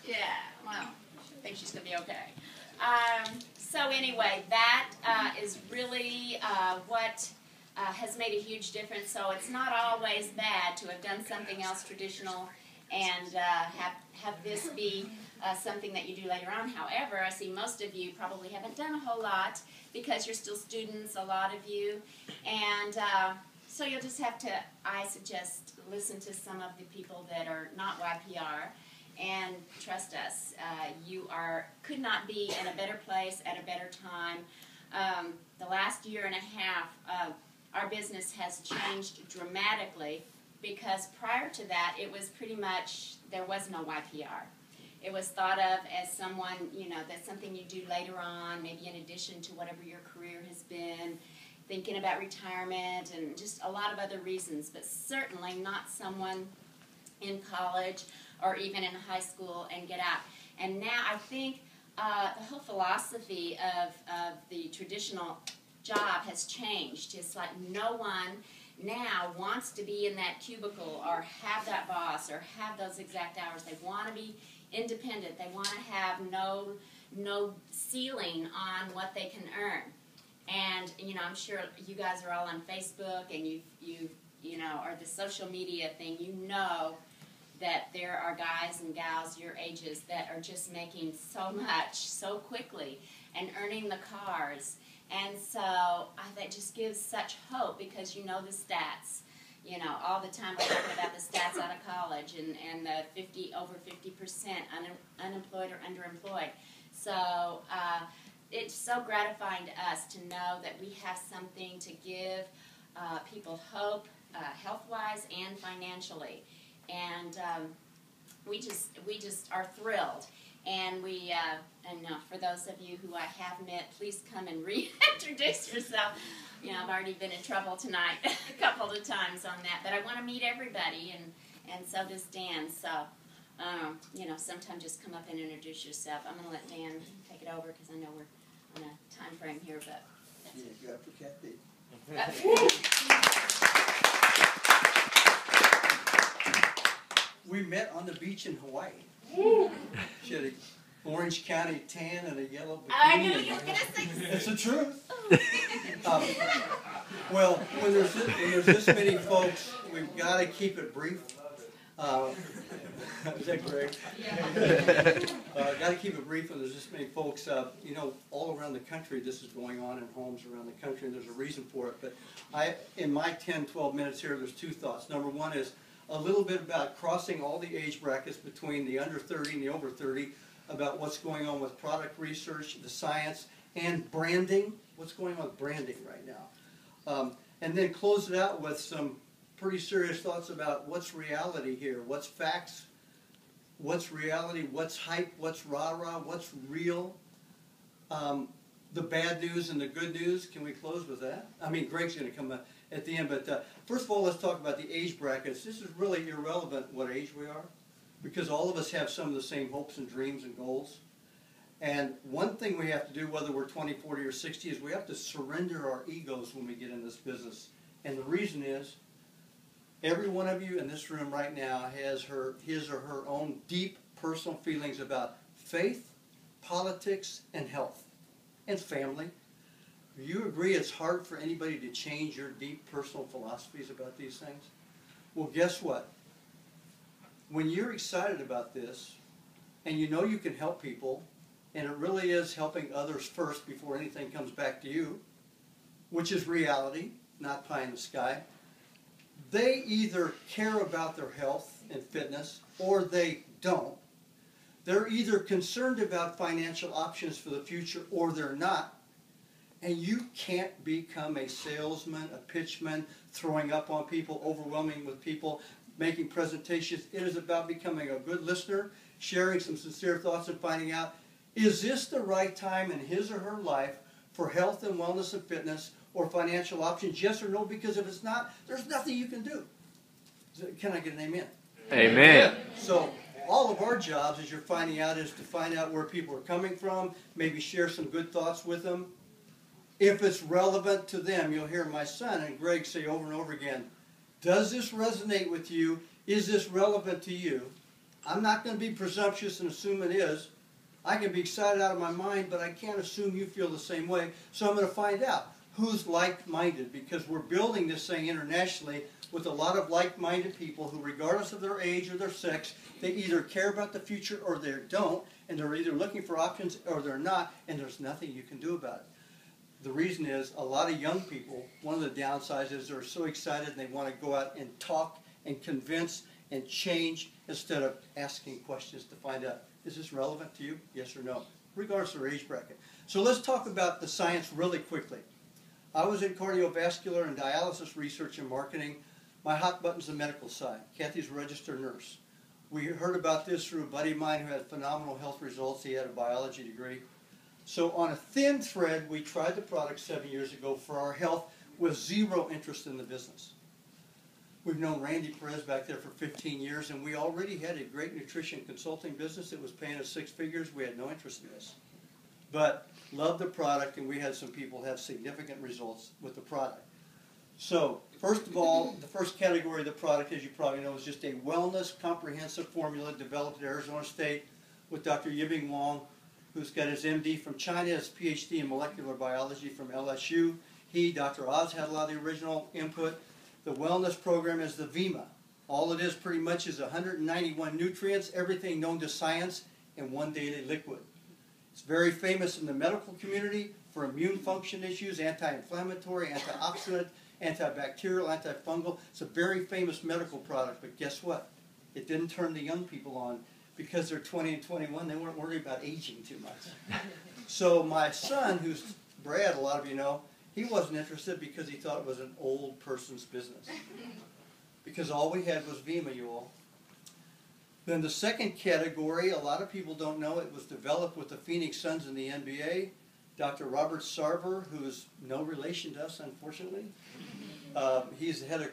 Yeah, well, I think she's going to be okay. So anyway, that is really what has made a huge difference. So it's not always bad to have done something else traditional and have this be something that you do later on. However, I see most of you probably haven't done a whole lot because you're still students, a lot of you. And so you'll just have to, I suggest, listen to some of the people that are not YPR. And trust us, you could not be in a better place at a better time. The last year and a half, our business has changed dramatically because prior to that, it was pretty much, there was no YPR. It was thought of as someone, that's something you do later on, maybe in addition to whatever your career has been, thinking about retirement and just a lot of other reasons, but certainly not someone in college or even in high school and get out. And now I think the whole philosophy of the traditional job has changed. It's like no one now wants to be in that cubicle or have that boss or have those exact hours. They want to be independent. They want to have no ceiling on what they can earn. And I'm sure you guys are all on Facebook and or the social media thing. That there are guys and gals your ages that are just making so much so quickly and earning the cars. And so that just gives such hope because the stats. All the time we're talking about the stats out of college and the over 50% unemployed or underemployed. So it's so gratifying to us to know that we have something to give people hope, health-wise and financially. And we just are thrilled. And for those of you who I have met, please come and reintroduce yourself. I've already been in trouble tonight a couple of times on that, but I want to meet everybody, and so does Dan. So, sometime just come up and introduce yourself. I'm going to let Dan take it over because I know we're on a time frame here, but that's it. You got for Kathy. We met on the beach in Hawaii. She had an Orange County tan and a yellow bikini. I knew you were going to say it's the truth. Well, when there's this many folks, we've got to keep it brief. Is that Greg? Got to keep it brief when there's this many folks. All around the country, this is going on in homes around the country, and there's a reason for it. But in my 10, 12 minutes here, there's two thoughts. Number one is a little bit about crossing all the age brackets between the under 30 and the over 30, about what's going on with product research, the science, and branding. What's going on with branding right now. And then close it out with some pretty serious thoughts about what's reality here, what's facts, what's reality, what's hype, what's rah-rah, what's real, the bad news and the good news. Can we close with that? I mean, Greg's going to come at the end, but first of all, let's talk about the age brackets. This is really irrelevant what age we are, because all of us have some of the same hopes and dreams and goals. And one thing we have to do, whether we're 20, 40, or 60, is we have to surrender our egos when we get in this business. And the reason is, every one of you in this room right now has his or her own deep personal feelings about faith, politics, and health, and family. Do you agree it's hard for anybody to change your deep personal philosophies about these things? Well, guess what? When you're excited about this, and you know you can help people, and it really is helping others first before anything comes back to you, which is reality, not pie in the sky, they either care about their health and fitness or they don't. They're either concerned about financial options for the future or they're not. And you can't become a salesman, a pitchman, throwing up on people, overwhelming with people, making presentations. It is about becoming a good listener, sharing some sincere thoughts and finding out, is this the right time in his or her life for health and wellness and fitness or financial options, yes or no? Because if it's not, there's nothing you can do. Can I get an amen? Amen. So all of our jobs, as you're finding out, is to find out where people are coming from, maybe share some good thoughts with them. If it's relevant to them, you'll hear my son and Greg say over and over again, does this resonate with you? Is this relevant to you? I'm not going to be presumptuous and assume it is. I can be excited out of my mind, but I can't assume you feel the same way. So I'm going to find out who's like-minded, because we're building this thing internationally with a lot of like-minded people who, regardless of their age or their sex, they either care about the future or they don't, and they're either looking for options or they're not, and there's nothing you can do about it. The reason is a lot of young people, one of the downsides is they're so excited and they want to go out and talk and convince and change instead of asking questions to find out, is this relevant to you? Yes or no, regardless of their age bracket. So let's talk about the science really quickly. I was in cardiovascular and dialysis research and marketing. My hot button's the medical side. Kathy's a registered nurse. We heard about this through a buddy of mine who had phenomenal health results. He had a biology degree. So on a thin thread, we tried the product 7 years ago for our health with zero interest in the business. We've known Randy Perez back there for 15 years, and we already had a great nutrition consulting business that was paying us 6 figures. We had no interest in this. But loved the product, and we had some people have significant results with the product. So, first of all, the first category of the product, as you probably know, is just a wellness comprehensive formula developed at Arizona State with Dr. Yibing Wang, who's got his MD from China, his PhD in molecular biology from LSU. He, Dr. Oz, had a lot of the original input. The wellness program is the VIMA. All it is pretty much is 191 nutrients, everything known to science, in one daily liquid. It's very famous in the medical community for immune function issues, anti-inflammatory, antioxidant, antibacterial, antifungal. It's a very famous medical product, but guess what? It didn't turn the young people on because they're 20 and 21. They weren't worried about aging too much. So my son, who's Brad, a lot of you know, he wasn't interested because he thought it was an old person's business. Because all we had was VIMA, you all. Then the second category, a lot of people don't know, it was developed with the Phoenix Suns in the NBA. Dr. Robert Sarver, who is no relation to us, unfortunately. He's the head of,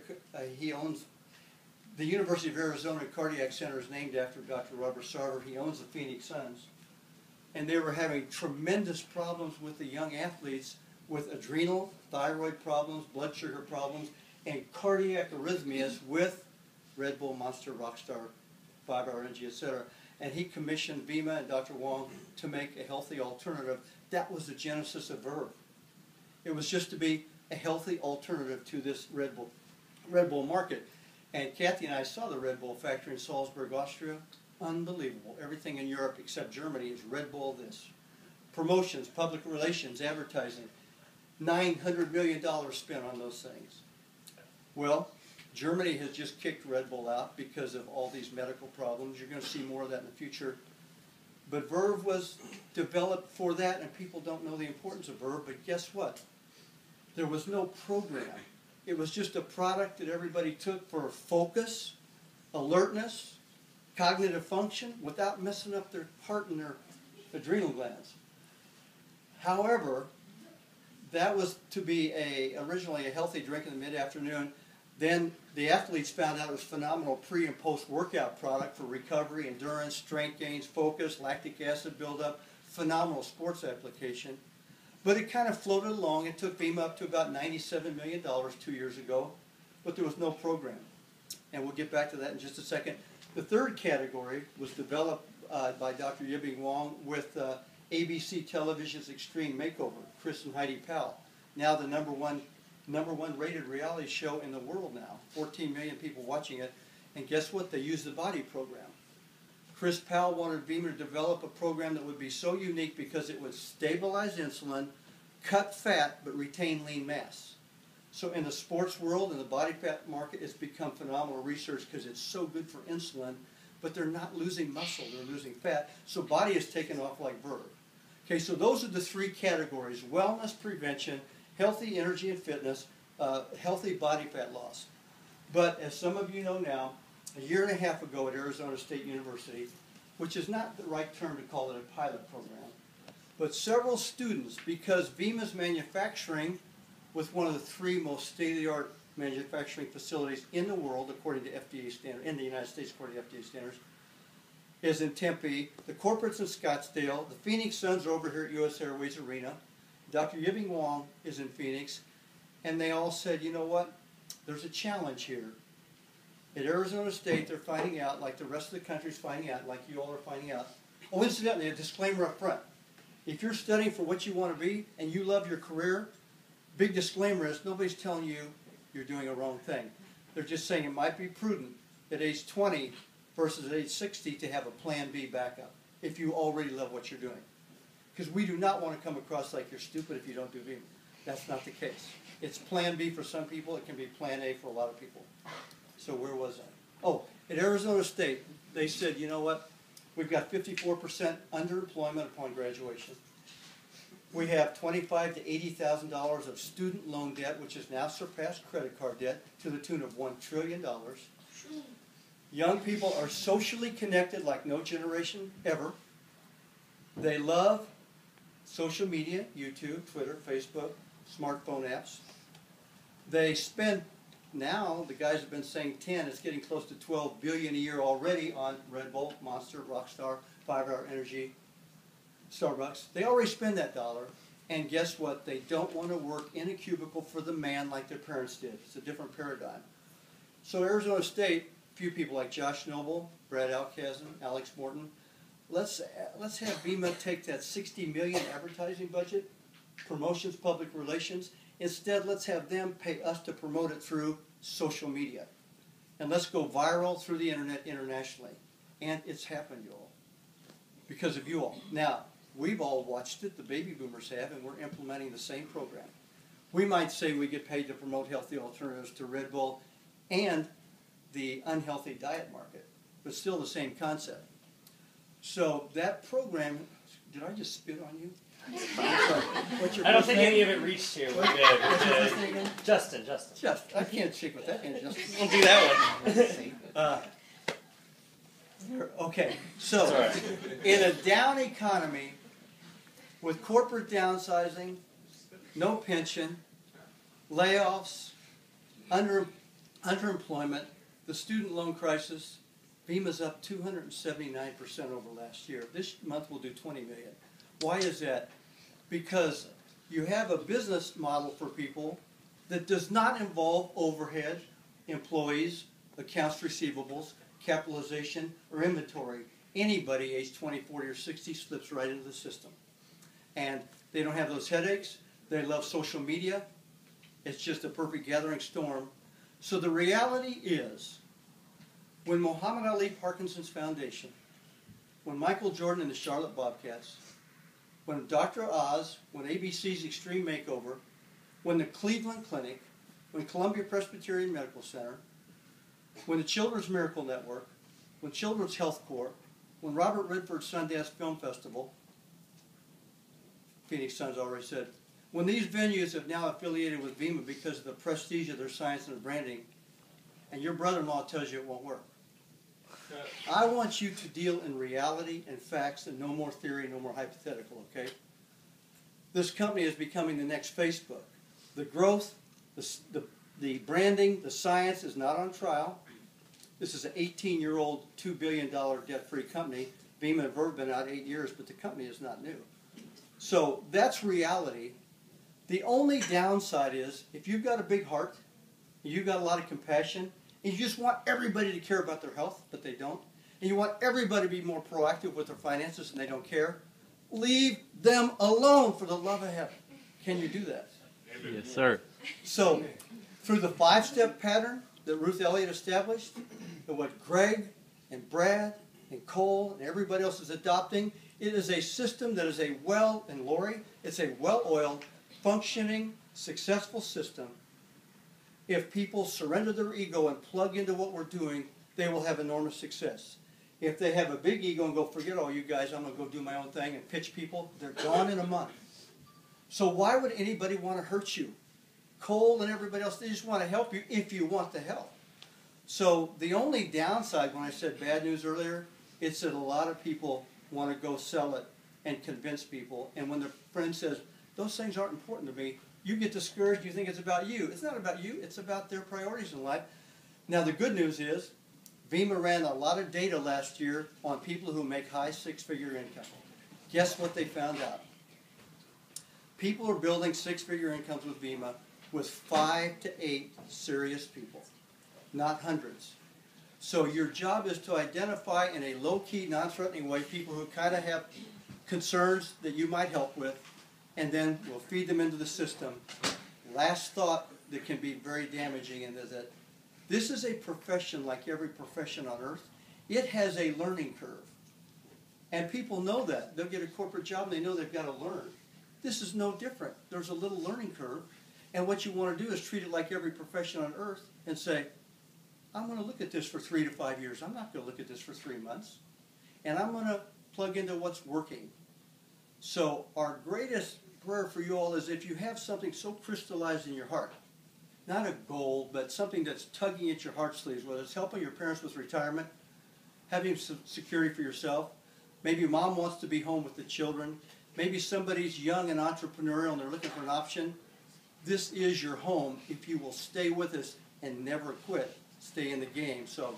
he owns the University of Arizona Cardiac Center is named after Dr. Robert Sarver. He owns the Phoenix Suns. And they were having tremendous problems with the young athletes with adrenal, thyroid problems, blood sugar problems, and cardiac arrhythmias with Red Bull, Monster, Rockstar, 5-Hour Energy, etc. And he commissioned VIMA and Dr. Wong to make a healthy alternative. That was the genesis of Verve. It was just to be a healthy alternative to this Red Bull market. And Kathy and I saw the Red Bull factory in Salzburg, Austria. Unbelievable. Everything in Europe except Germany is Red Bull this. Promotions, public relations, advertising. $900 million spent on those things. Well, Germany has just kicked Red Bull out because of all these medical problems. You're going to see more of that in the future. But Verve was developed for that, and people don't know the importance of Verve, but guess what? There was no program. It was just a product that everybody took for focus, alertness, cognitive function, without messing up their heart and their adrenal glands. However, that was to be originally a healthy drink in the mid-afternoon. Then the athletes found out it was a phenomenal pre- and post-workout product for recovery, endurance, strength gains, focus, lactic acid buildup, phenomenal sports application. But it kind of floated along. It took VIMA up to about $97 million 2 years ago, but there was no program. And we'll get back to that in just a second. The third category was developed by Dr. Yibing Wang with ABC Television's Extreme Makeover, Chris and Heidi Powell. Now the number one rated reality show in the world now. 14 million people watching it. And guess what? They use the body program. Chris Powell wanted VIMA to develop a program that would be so unique because it would stabilize insulin, cut fat, but retain lean mass. So in the sports world and the body fat market, it's become phenomenal research because it's so good for insulin, but they're not losing muscle, they're losing fat. So body is taken off like Verve. Okay, so those are the three categories: wellness, prevention, healthy energy and fitness, healthy body fat loss. But as some of you know now, a year and a half ago at Arizona State University, which is not the right term to call it a pilot program, but several students, because VIMA's manufacturing with one of the three most state-of-the-art manufacturing facilities in the world, according to FDA standards, in the United States according to FDA standards, is in Tempe, the corporate's in Scottsdale, the Phoenix Suns are over here at US Airways Arena, Dr. Yibing Wang is in Phoenix, and they all said, you know what, there's a challenge here. At Arizona State, they're finding out, like the rest of the country's finding out, like you all are finding out. Oh, incidentally, a disclaimer up front. If you're studying for what you want to be and you love your career, big disclaimer is nobody's telling you you're doing a wrong thing. They're just saying it might be prudent at age 20 versus age 60 to have a plan B backup if you already love what you're doing. Because we do not want to come across like you're stupid if you don't do VEMA. That's not the case. It's plan B for some people. It can be plan A for a lot of people. So where was I? Oh, at Arizona State, they said, you know what? We've got 54% underemployment upon graduation. We have $25,000 to $80,000 of student loan debt, which has now surpassed credit card debt to the tune of $1 trillion. Young people are socially connected like no generation ever. They love social media, YouTube, Twitter, Facebook, smartphone apps. They spend, now the guys have been saying 10, it's getting close to 12 billion a year already on Red Bull, Monster, Rockstar, 5 Hour Energy, Starbucks. They already spend that dollar, and guess what? They don't want to work in a cubicle for the man like their parents did. It's a different paradigm. So Arizona State, a few people like Josh Noble, Brad Alkazen, Alex Morton, let's have VEMA take that $60 million advertising budget, promotions, public relations. Instead, let's have them pay us to promote it through social media. And let's go viral through the internet internationally. And it's happened, you all, because of you all. Now, we've all watched it, the baby boomers have, and we're implementing the same program. We might say we get paid to promote healthy alternatives to Red Bull and the unhealthy diet market, but still the same concept. So that program, did I just spit on you? What's your I don't first think name? any of it reached here. We're good. What's your We're first name good. again? Justin. Just, I can't shake with that hand, Justin. We'll do that one. Okay, so That's all right. in a down economy, with corporate downsizing, no pension, layoffs, underemployment, the student loan crisis, VEMA's up 279% over last year. This month we'll do 20 million. Why is that? Because you have a business model for people that does not involve overhead, employees, accounts receivables, capitalization, or inventory. Anybody age 20, 40, or 60 slips right into the system. And they don't have those headaches. They love social media. It's just a perfect gathering storm. So the reality is, when Muhammad Ali Parkinson's Foundation, when Michael Jordan and the Charlotte Bobcats, when Dr. Oz, when ABC's Extreme Makeover, when the Cleveland Clinic, when Columbia Presbyterian Medical Center, when the Children's Miracle Network, when Children's Health Corps, when Robert Redford's Sundance Film Festival, Phoenix Suns already said, when these venues have now affiliated with VEMA because of the prestige of their science and their branding, and your brother-in-law tells you it won't work. I want you to deal in reality and facts and no more theory, no more hypothetical, okay? This company is becoming the next Facebook. The growth, the branding, the science is not on trial. This is an 18-year-old, $2 billion debt-free company. VEMA and Verve have been out 8 years, but the company is not new. So that's reality. The only downside is, if you've got a big heart, you've got a lot of compassion, and you just want everybody to care about their health, but they don't, and you want everybody to be more proactive with their finances and they don't care, leave them alone, for the love of heaven. Can you do that? Yes, sir. So, through the 5-step pattern that Ruth Elliott established, and what Greg and Brad and Cole and everybody else is adopting, it is a system that is a and Lori, it's a well-oiled, functioning, successful system. If people surrender their ego and plug into what we're doing, they will have enormous success. If they have a big ego and go, forget all you guys, I'm going to go do my own thing and pitch people, they're gone in a month. So why would anybody want to hurt you? Cole and everybody else, they just want to help you if you want the help. So the only downside, when I said bad news earlier, it's that a lot of people want to go sell it and convince people. And when their friend says, those things aren't important to me, you get discouraged, you think it's about you. It's not about you, it's about their priorities in life. Now the good news is, VEMA ran a lot of data last year on people who make high 6-figure income. Guess what they found out? People are building 6-figure incomes with VEMA with 5 to 8 serious people, not hundreds. So your job is to identify in a low-key, non-threatening way people who kind of have concerns that you might help with, and then we'll feed them into the system. Last thought that can be very damaging is that this is a profession like every profession on earth. It has a learning curve. And people know that. They'll get a corporate job and they know they've got to learn. This is no different. There's a little learning curve. And what you want to do is treat it like every profession on earth and say, I'm going to look at this for 3 to 5 years. I'm not going to look at this for 3 months. And I'm going to plug into what's working. So our greatest prayer for you all is if you have something so crystallized in your heart, not a goal, but something that's tugging at your heart sleeves, whether it's helping your parents with retirement, having some security for yourself, maybe mom wants to be home with the children, maybe somebody's young and entrepreneurial and they're looking for an option. This is your home if you will stay with us and never quit, stay in the game. So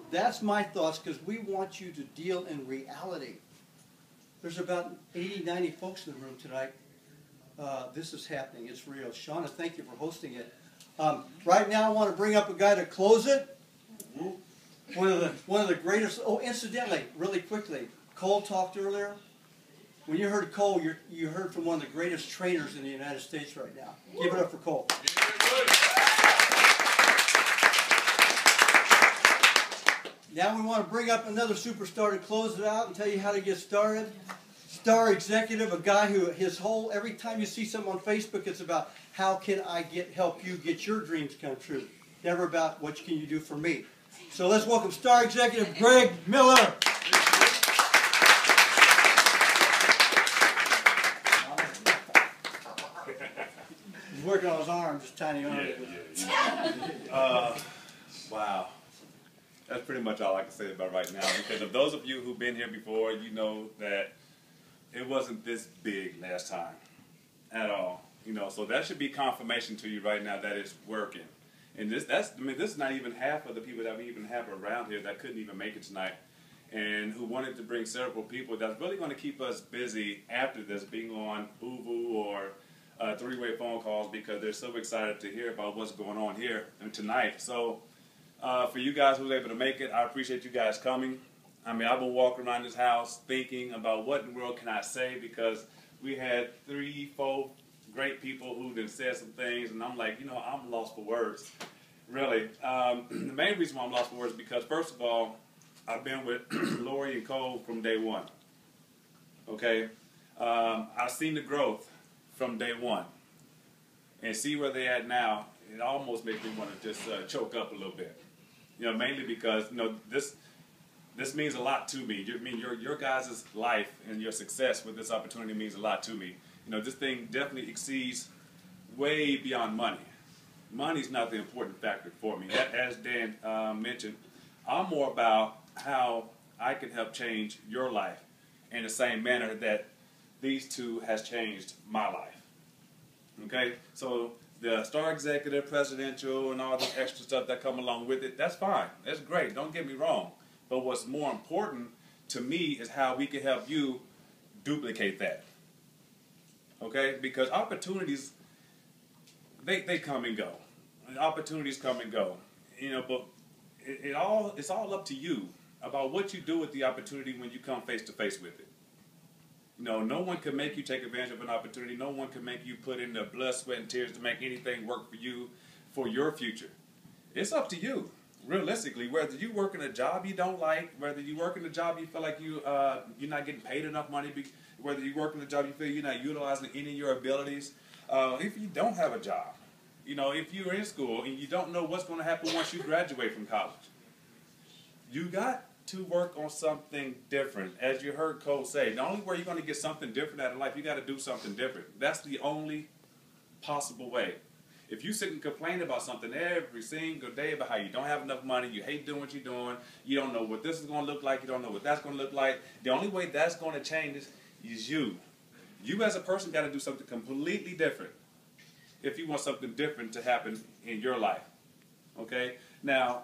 that's my thoughts, because we want you to deal in reality. There's about 80, 90 folks in the room tonight. This is happening. It's real. Shauna, thank you for hosting it. Right now I want to bring up a guy to close it. One of the greatest. Oh, incidentally, really quickly, Cole talked earlier. When you heard Cole, you heard from one of the greatest trainers in the United States right now. Give it up for Cole. Now we want to bring up another superstar to close it out and tell you how to get started. Star executive, a guy who every time you see something on Facebook, it's about how can I help you get your dreams come true. Never about what can you do for me. So let's welcome Star Executive Greg Miller. He's working on his arm, just tiny arm. Wow. That's pretty much all I can say about right now, because of those of you who've been here before, you know that it wasn't this big last time at all. So that should be confirmation to you right now that it's working. And this is not even half of the people that we even have around here that couldn't even make it tonight, and who wanted to bring several people that's really going to keep us busy after this, being on Boo or three-way phone calls, because they're so excited to hear about what's going on here and tonight. So for you guys who were able to make it, I appreciate you guys coming. I've been walking around this house thinking about what in the world can I say, because we had 3, 4 great people who then said some things, and I'm like, I'm lost for words, really. The main reason why I'm lost for words is because, first of all, I've been with Lori and Cole from day one, okay? I've seen the growth from day one, and see where they're at now. It almost makes me want to just choke up a little bit, mainly because, this means a lot to me. Your guys' life and your success with this opportunity means a lot to me. This thing definitely exceeds way beyond money. Money's not the important factor for me. As Dan mentioned, I'm more about how I can help change your life in the same manner that these two has changed my life. Okay? So the Star Executive, Presidential, and all this extra stuff that come along with it, that's fine. That's great. Don't get me wrong. But what's more important to me is how we can help you duplicate that. Okay? Because opportunities, they come and go. Opportunities come and go. But it's all up to you about what you do with the opportunity when you come face to face with it. No one can make you take advantage of an opportunity. No one can make you put in the blood, sweat, and tears to make anything work for you, for your future. It's up to you. Realistically, whether you work in a job you don't like, whether you work in a job you feel like you're not getting paid enough money, whether you work in a job you feel you're not utilizing any of your abilities, if you don't have a job, if you're in school and you don't know what's going to happen once you graduate from college, you got to work on something different. As you heard Cole say, the only way you're going to get something different out of life, you got to do something different. That's the only possible way. If you sit and complain about something every single day about how you don't have enough money, you hate doing what you're doing, you don't know what this is going to look like, you don't know what that's going to look like, the only way that's going to change is you. You as a person got to do something completely different if you want something different to happen in your life. Okay? Now,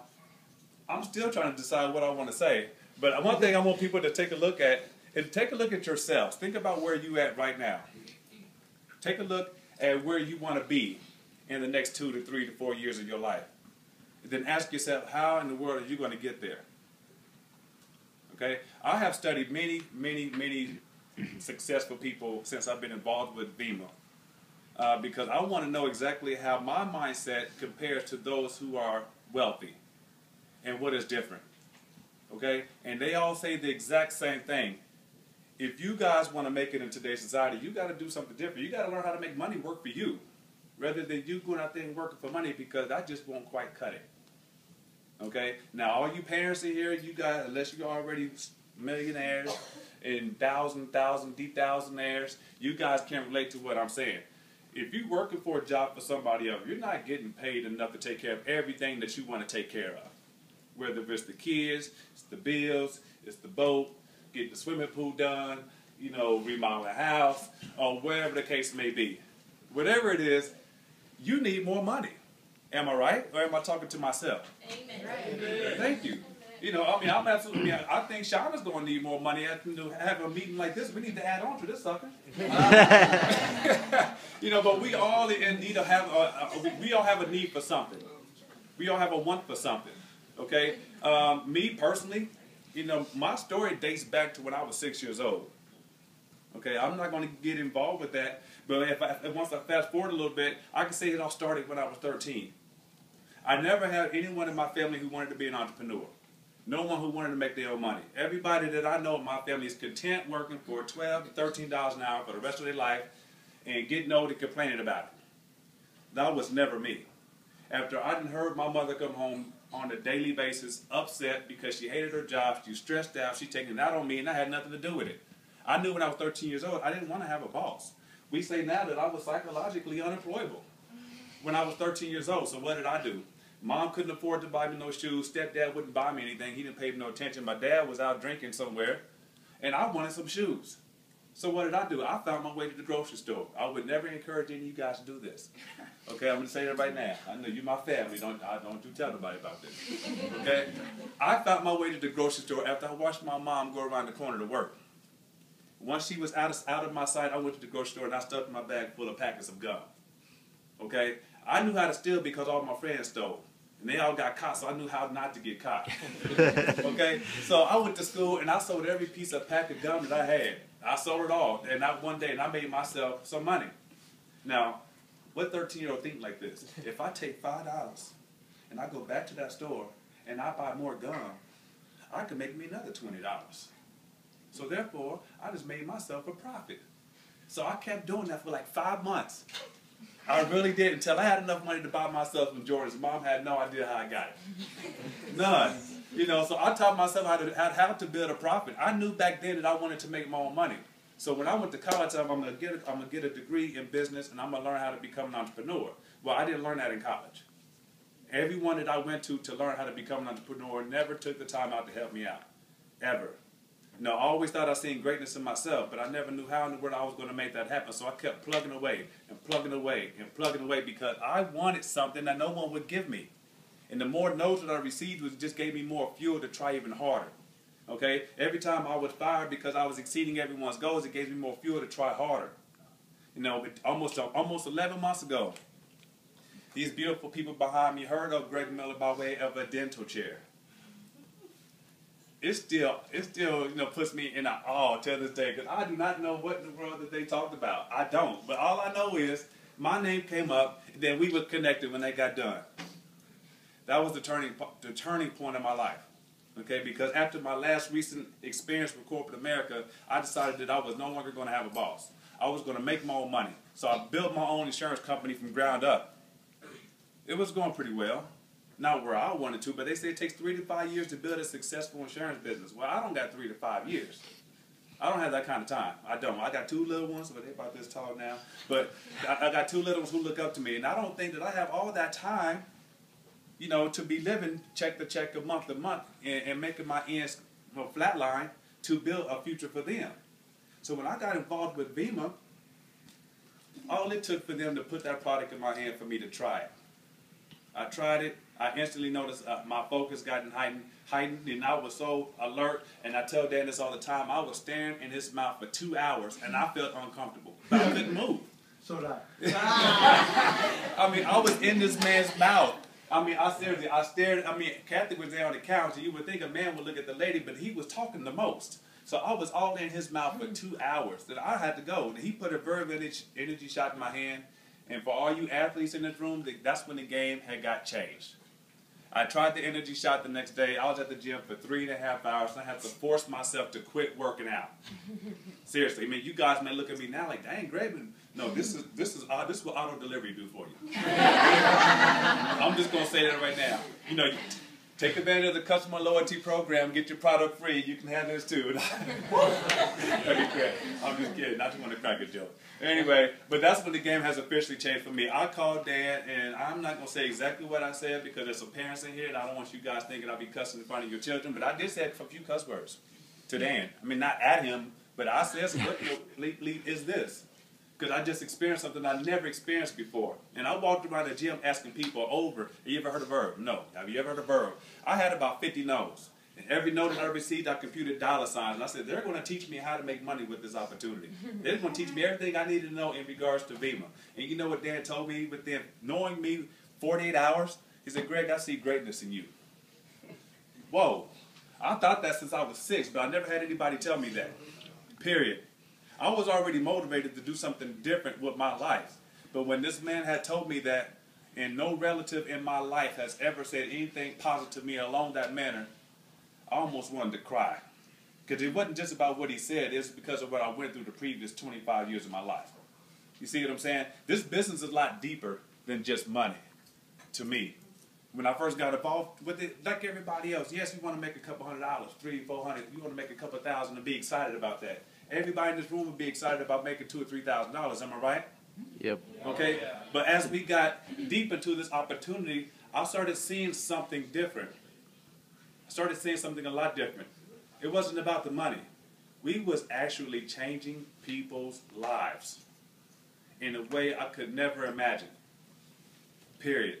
I'm still trying to decide what I want to say, but one thing I want people to take a look at is take a look at yourselves. Think about where you're at right now. Take a look at where you want to be in the next 2 to 3 to 4 years of your life. then ask yourself, how in the world are you going to get there? Okay? I have studied many, many, many successful people since I've been involved with VEMA. Because I want to know exactly how my mindset compares to those who are wealthy and what is different. Okay? And they all say the exact same thing. If you guys want to make it in today's society, you got to do something different. You got to learn how to make money work for you, rather than you going out there and working for money, because that just won't quite cut it. Okay? Now, all you parents in here, you guys, unless you're already millionaires and thousandaires, you guys can't relate to what I'm saying. If you're working for a job for somebody else, you're not getting paid enough to take care of everything that you want to take care of. Whether it's the kids, it's the bills, it's the boat, get the swimming pool done, you know, remodel a house, or whatever the case may be. Whatever it is, you need more money. Am I right? Or am I talking to myself? Amen. Right. Thank you. You know, I mean, I'm absolutely, I think Shauna's going to need more money to have a meeting like this. We need to add on to this sucker. You know, but we all in need to have, we all have a need for something. We all have a want for something. Okay? Me personally, you know, my story dates back to when I was 6 years old. Okay, I'm not going to get involved with that, but once I fast forward a little bit, I can say it all started when I was 13. I never had anyone in my family who wanted to be an entrepreneur. No one who wanted to make their own money. Everybody that I know in my family is content working for $12 to $13 an hour for the rest of their life and getting old and complaining about it. That was never me. After I heard my mother come home on a daily basis, upset because she hated her job, she was stressed out, she taking it out on me, and I had nothing to do with it. I knew when I was 13 years old, I didn't want to have a boss. We say now that I was psychologically unemployable when I was 13 years old. So what did I do? Mom couldn't afford to buy me no shoes. Stepdad wouldn't buy me anything. He didn't pay me no attention. My dad was out drinking somewhere, and I wanted some shoes. So what did I do? I found my way to the grocery store. I would never encourage any of you guys to do this. Okay, I'm going to say that right now. I know you're my family. Don't you tell nobody about this. Okay? I found my way to the grocery store after I watched my mom go around the corner to work. Once she was out of my sight, I went to the grocery store and I stuffed my bag full of packets of gum. Okay? I knew how to steal because all my friends stole. And they all got caught, so I knew how not to get caught. Okay? So I went to school and I sold every piece of pack of gum that I had. I sold it all, and not one day, and I made myself some money. Now, what 13-year-old think like this? If I take $5 and I go back to that store and I buy more gum, I can make me another $20. So therefore, I just made myself a profit. So I kept doing that for like 5 months. I really did, until I had enough money to buy myself some Jordans. Mom had no idea how I got it. None. You know, so I taught myself how to build a profit. I knew back then that I wanted to make my own money. So when I went to college, I'm gonna get a degree in business, and I'm gonna learn how to become an entrepreneur. Well, I didn't learn that in college. Everyone that I went to learn how to become an entrepreneur never took the time out to help me out, ever. Now, I always thought I seen greatness in myself, but I never knew how in the world I was going to make that happen. So I kept plugging away and plugging away and plugging away because I wanted something that no one would give me. And the more no's that I received, it just gave me more fuel to try even harder. Okay? Every time I was fired because I was exceeding everyone's goals, it gave me more fuel to try harder. You know, almost 11 months ago, these beautiful people behind me heard of Greg Miller by way of a dental chair. It still you know, puts me in awe to this day because I do not know what in the world that they talked about. I don't. But all I know is my name came up, and then we were connected when they got done. That was the turning point in my life. Okay, because after my last recent experience with corporate America, I decided that I was no longer going to have a boss. I was going to make my own money. So I built my own insurance company from ground up. It was going pretty well. Not where I wanted to, but they say it takes 3 to 5 years to build a successful insurance business. Well, I don't got 3 to 5 years. I don't have that kind of time. I don't. I got 2 little ones, but they're about this tall now. But I got 2 little ones who look up to me, and I don't think that I have all that time, you know, to be living check to check, month to month, and making my ends, you know, flatline to build a future for them. So when I got involved with VEMA, all it took for them to put that product in my hand for me to try it. I tried it. I instantly noticed my focus got heightened, and I was so alert. And I tell Dan this all the time. I was staring in his mouth for 2 hours, and I felt uncomfortable. But I couldn't move. So did I. I mean, I was in this man's mouth. I mean, seriously, I mean, Kathy was there on the couch, and you would think a man would look at the lady, but he was talking the most. So I was all in his mouth for 2 hours. Then I had to go. And he put a verb energy shot in my hand. And for all you athletes in this room, that's when the game had got changed. I tried the energy shot the next day. I was at the gym for 3.5 hours, and I had to force myself to quit working out. Seriously, I mean, you guys may look at me now like, dang, Greg, no, this is what auto delivery do for you. I'm just gonna say that right now. You know, take advantage of the customer loyalty program, get your product free. You can have this too. Okay, Greg, I'm just kidding. I just want to crack a joke. Anyway, but that's when the game has officially changed for me. I called Dad, and I'm not going to say exactly what I said because there's some parents in here, and I don't want you guys thinking I'll be cussing in front of your children, but I did say a few cuss words to Dan. I mean, not at him, but I said, what is this? Because I just experienced something I never experienced before. And I walked around the gym asking people over, have you ever heard of verb? No. Have you ever heard of verb? I had about 50 no's. And every no that I received, I computed dollar signs. And I said, they're going to teach me how to make money with this opportunity. They're going to teach me everything I need to know in regards to Vima. And you know what Dan told me within knowing me 48 hours? He said, Greg, I see greatness in you. Whoa. I thought that since I was 6, but I never had anybody tell me that. Period. I was already motivated to do something different with my life. But when this man had told me that, and no relative in my life has ever said anything positive to me along that manner, I almost wanted to cry. Because it wasn't just about what he said, it's because of what I went through the previous 25 years of my life. You see what I'm saying? This business is a lot deeper than just money, to me. When I first got involved with it, like everybody else, yes, you want to make a couple $100, $300, $400, you want to make a couple thousand and be excited about that. Everybody in this room would be excited about making $2,000 or $3,000, am I right? Yep. Okay, but as we got deep into this opportunity, I started seeing something different. I started seeing something a lot different. It wasn't about the money. We was actually changing people's lives in a way I could never imagine. Period.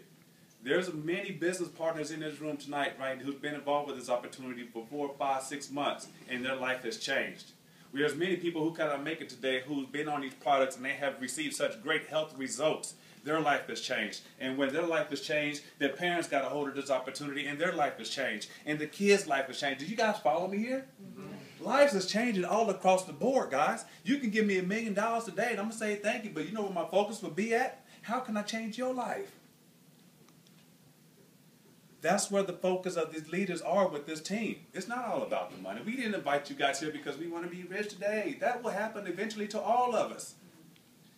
There's many business partners in this room tonight, right, who've been involved with this opportunity for 4, 5, 6 months, and their life has changed. There's many people who cannot make it today who've been on these products and they have received such great health results. Their life has changed. And when their life has changed, their parents got a hold of this opportunity and their life has changed. And the kids' life has changed. Did you guys follow me here? Mm-hmm. Lives is changing all across the board, guys. You can give me $1 million today and I'm going to say thank you, but you know where my focus would be at? How can I change your life? That's where the focus of these leaders are with this team. It's not all about the money. We didn't invite you guys here because we want to be rich today. That will happen eventually to all of us.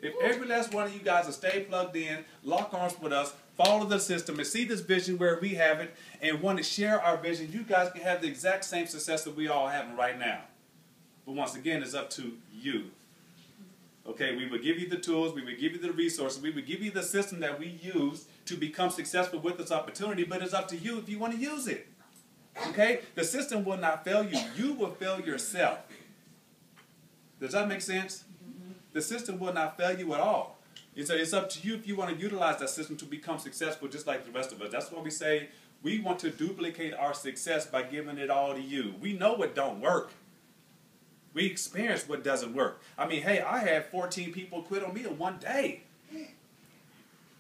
If every last one of you guys will stay plugged in, lock arms with us, follow the system, and see this vision where we have it, and want to share our vision, you guys can have the exact same success that we all having right now. But once again, it's up to you. Okay, we would give you the tools, we would give you the resources, we would give you the system that we use to become successful with this opportunity, but it's up to you if you want to use it. Okay? The system will not fail you. You will fail yourself. Does that make sense? The system will not fail you at all. It's up to you if you want to utilize that system to become successful just like the rest of us. That's why we say we want to duplicate our success by giving it all to you. We know what don't work. We experience what doesn't work. I mean, hey, I had 14 people quit on me in one day.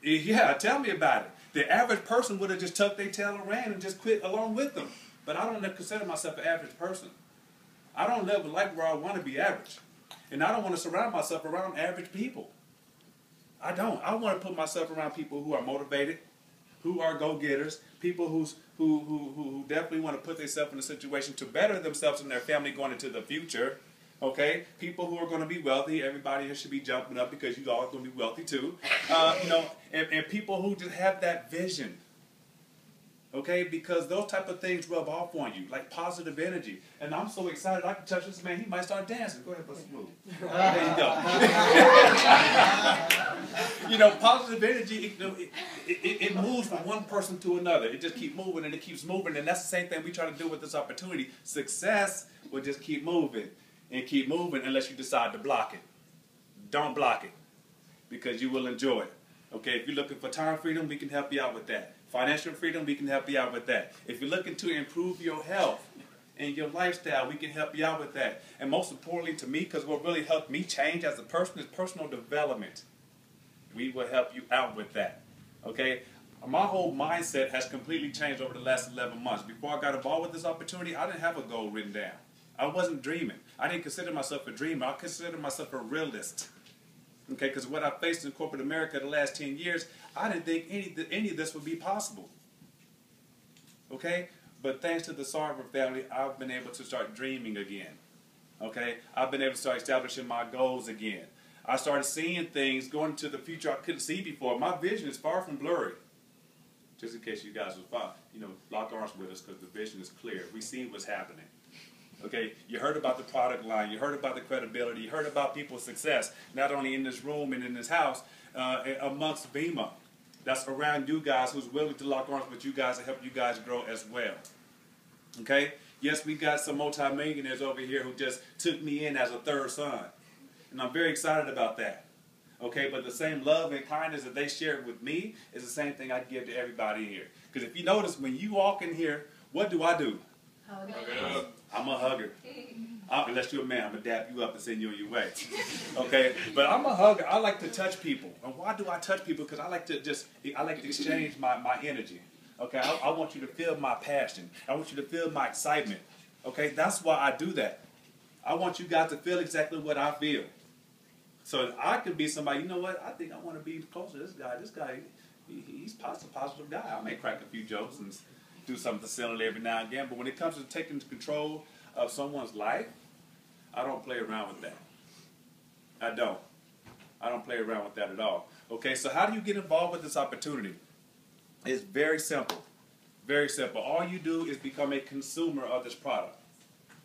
Yeah, tell me about it. The average person would have just tucked their tail and ran and just quit along with them. But I don't consider myself an average person. I don't live a life where I want to be average. And I don't want to surround myself around average people. I don't. I want to put myself around people who are motivated, who are go-getters, people who definitely want to put themselves in a situation to better themselves and their family going into the future. Okay, people who are going to be wealthy. Everybody here should be jumping up because you all are going to be wealthy too. And people who just have that vision. Okay, because those type of things rub off on you, like positive energy. And I'm so excited I can touch this man. He might start dancing. Go ahead, bust a move. There you go. Positive energy. It moves from one person to another. It just keeps moving and it keeps moving. And that's the same thing we try to do with this opportunity. Success will just keep moving. And keep moving unless you decide to block it. Don't block it because you will enjoy it. Okay, if you're looking for time freedom, we can help you out with that. Financial freedom, we can help you out with that. If you're looking to improve your health and your lifestyle, we can help you out with that. And most importantly to me, because what really helped me change as a person is personal development. We will help you out with that. Okay? My whole mindset has completely changed over the last 11 months. Before I got involved with this opportunity, I didn't have a goal written down. I wasn't dreaming. I didn't consider myself a dreamer. I consider myself a realist. Okay, because what I faced in corporate America the last 10 years, I didn't think any of this would be possible. Okay? But thanks to the Sarver family, I've been able to start dreaming again. Okay? I've been able to start establishing my goals again. I started seeing things going into the future I couldn't see before. My vision is far from blurry. Just in case you guys will lock arms with us, because the vision is clear. We see what's happening. Okay, you heard about the product line, you heard about the credibility, you heard about people's success, not only in this room and in this house, amongst VEMA. That's around you guys who's willing to lock arms with you guys to help you guys grow as well. Okay? Yes, we got some multimillionaires over here who just took me in as a third son. And I'm very excited about that. Okay, but the same love and kindness that they shared with me is the same thing I give to everybody here. Because if you notice, when you walk in here, what do? I'm a hugger. Unless you're a man, I'm going to dap you up and send you on your way. Okay? But I'm a hugger. I like to touch people. And why do I touch people? Because I like to exchange my energy. Okay? I want you to feel my passion. I want you to feel my excitement. Okay? That's why I do that. I want you guys to feel exactly what I feel. So I could be somebody, you know what, I think I want to be closer to this guy. This guy, he's a positive guy. I may crack a few jokes and do something silly every now and again, but when it comes to taking control of someone's life, I don't play around with that. I don't. I don't play around with that at all. Okay, so how do you get involved with this opportunity? It's very simple. Very simple. All you do is become a consumer of this product.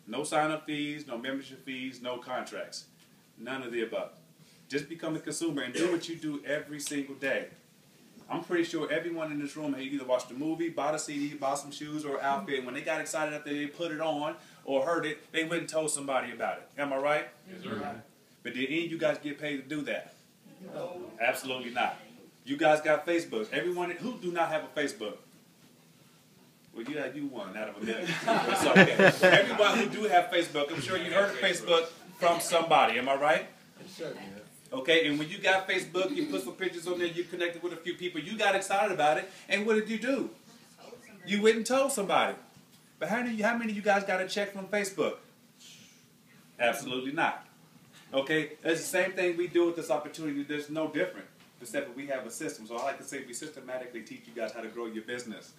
No sign-up fees, no membership fees, no contracts. None of the above. Just become a consumer and do what you do every single day. I'm pretty sure everyone in this room had either watched a movie, bought a CD, bought some shoes or outfit, and when they got excited after they put it on or heard it, they went and told somebody about it. Am I right? Yes, sir. But did any of you guys get paid to do that? No. Absolutely not. You guys got Facebook. Everyone who do not have a Facebook? Well, you one out of a million. It's okay. Everyone who do have Facebook, I'm sure you heard of Facebook from somebody. Am I right? Yes, sir. Okay, and when you got Facebook, you put some pictures on there, you connected with a few people, you got excited about it, and what did you do? You went and told somebody. But how many of you guys got a check from Facebook? Absolutely not. Okay, it's the same thing we do with this opportunity. There's no different, except that we have a system. So I like to say we systematically teach you guys how to grow your business.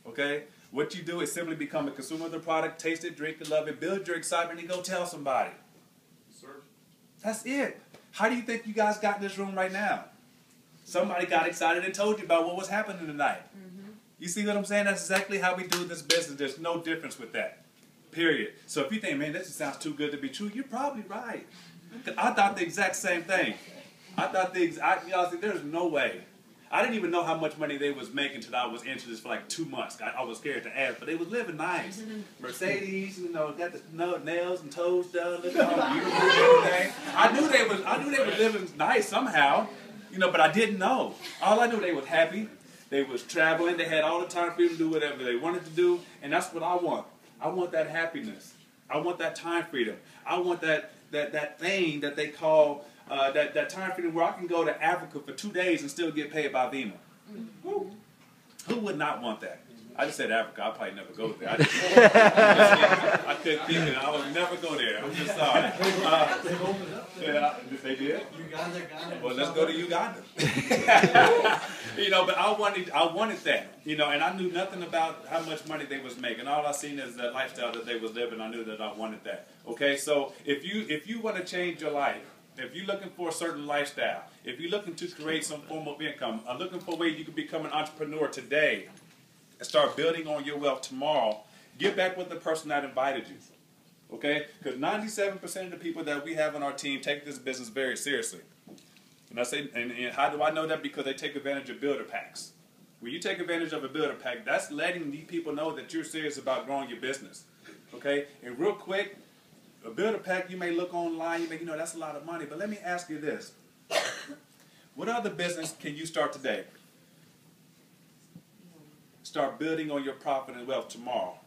Okay? What you do is simply become a consumer of the product, taste it, drink it, love it, build your excitement, and go tell somebody. Sir. That's it. How do you think you guys got in this room right now? Somebody got excited and told you about what was happening tonight. You see what I'm saying? That's exactly how we do this business. There's no difference with that. Period. So if you think, man, this just sounds too good to be true, you're probably right. I thought the exact same thing. I thought there's no way. I didn't even know how much money they was making until I was into this for like 2 months. I was scared to ask, but they was living nice. Mercedes, got the nails and toes done, looking all beautiful and everything. I knew they were living nice somehow, but I didn't know. All I knew, they was happy. They was traveling. They had all the time for them to do whatever they wanted to do, and that's what I want. I want that happiness. I want that time freedom. I want that thing that they call that time freedom where I can go to Africa for 2 days and still get paid by VEMA. Who would not want that? I just said Africa. I'll probably never go there. I couldn't think of it. I would never go there. I'm just sorry. Yeah, they did? Uganda. Well, let's go to Uganda. But I wanted that. And I knew nothing about how much money they was making. All I seen is the lifestyle that they was living. I knew that I wanted that. Okay, so if you want to change your life, if you're looking for a certain lifestyle, if you're looking to create some form of income, or looking for a way you can become an entrepreneur today and start building on your wealth tomorrow, get back with the person that invited you. Okay? Because 97% of the people that we have on our team take this business very seriously. And I say, and how do I know that? Because they take advantage of builder packs. When you take advantage of a builder pack, that's letting these people know that you're serious about growing your business. Okay? And real quick, a builder pack, you may look online, you may, that's a lot of money. But let me ask you this. What other business can you start today? Start building on your profit and wealth tomorrow.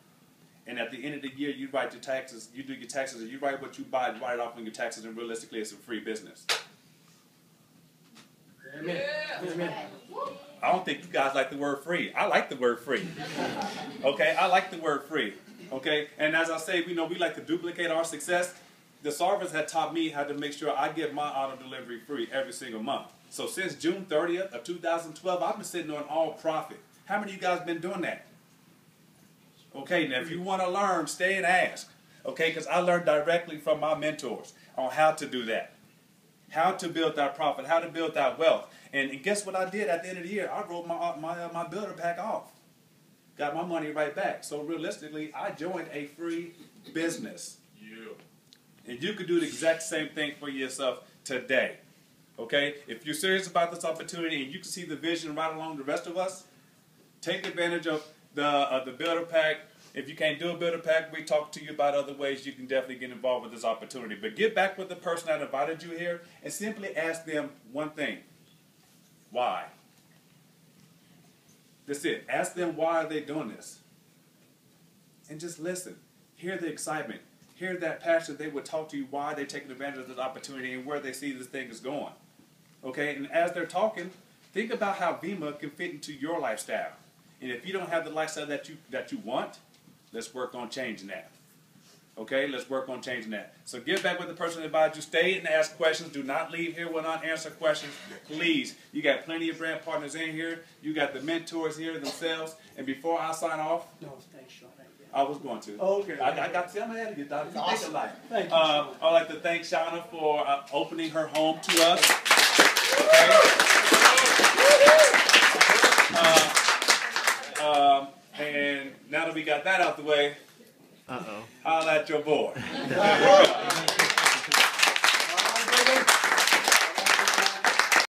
And at the end of the year, you write your taxes, you do your taxes, and you write what you buy and write it off on your taxes, and realistically, it's a free business. Amen. Amen. I don't think you guys like the word free. I like the word free. Okay, I like the word free. Okay, and as I say, we like to duplicate our success. The Sarvers had taught me how to make sure I get my auto delivery free every single month. So since June 30th of 2012, I've been sitting on all profit. How many of you guys been doing that? Okay, now if you want to learn, stay and ask. Okay, because I learned directly from my mentors on how to do that. How to build that profit, how to build that wealth. And guess what I did at the end of the year? I wrote my builder pack off. Got my money right back. So realistically, I joined a free business. And you could do the exact same thing for yourself today. Okay? If you're serious about this opportunity and you can see the vision right along the rest of us, take advantage of the builder pack. If you can't do a builder pack, we talk to you about other ways you can definitely get involved with this opportunity. But get back with the person that invited you here and simply ask them one thing. Why? That's it. Ask them why are they doing this. And just listen. Hear the excitement. Hear that passion. They would talk to you why they're taking advantage of this opportunity and where they see this thing is going. Okay? And as they're talking, think about how Vima can fit into your lifestyle. And if you don't have the lifestyle that you want, let's work on changing that. Okay? Let's work on changing that. So get back with the person that invited you. Stay and ask questions. Do not leave here without answer questions. Please. You got plenty of brand partners in here. You got the mentors here themselves. And before I sign off, No, thanks, Sean. I was going to. Okay. I got to tell my head to get down. Awesome. Thank you, I'd like to thank Shauna for opening her home to us. Okay. And now that we got that out the way, holla at your boy.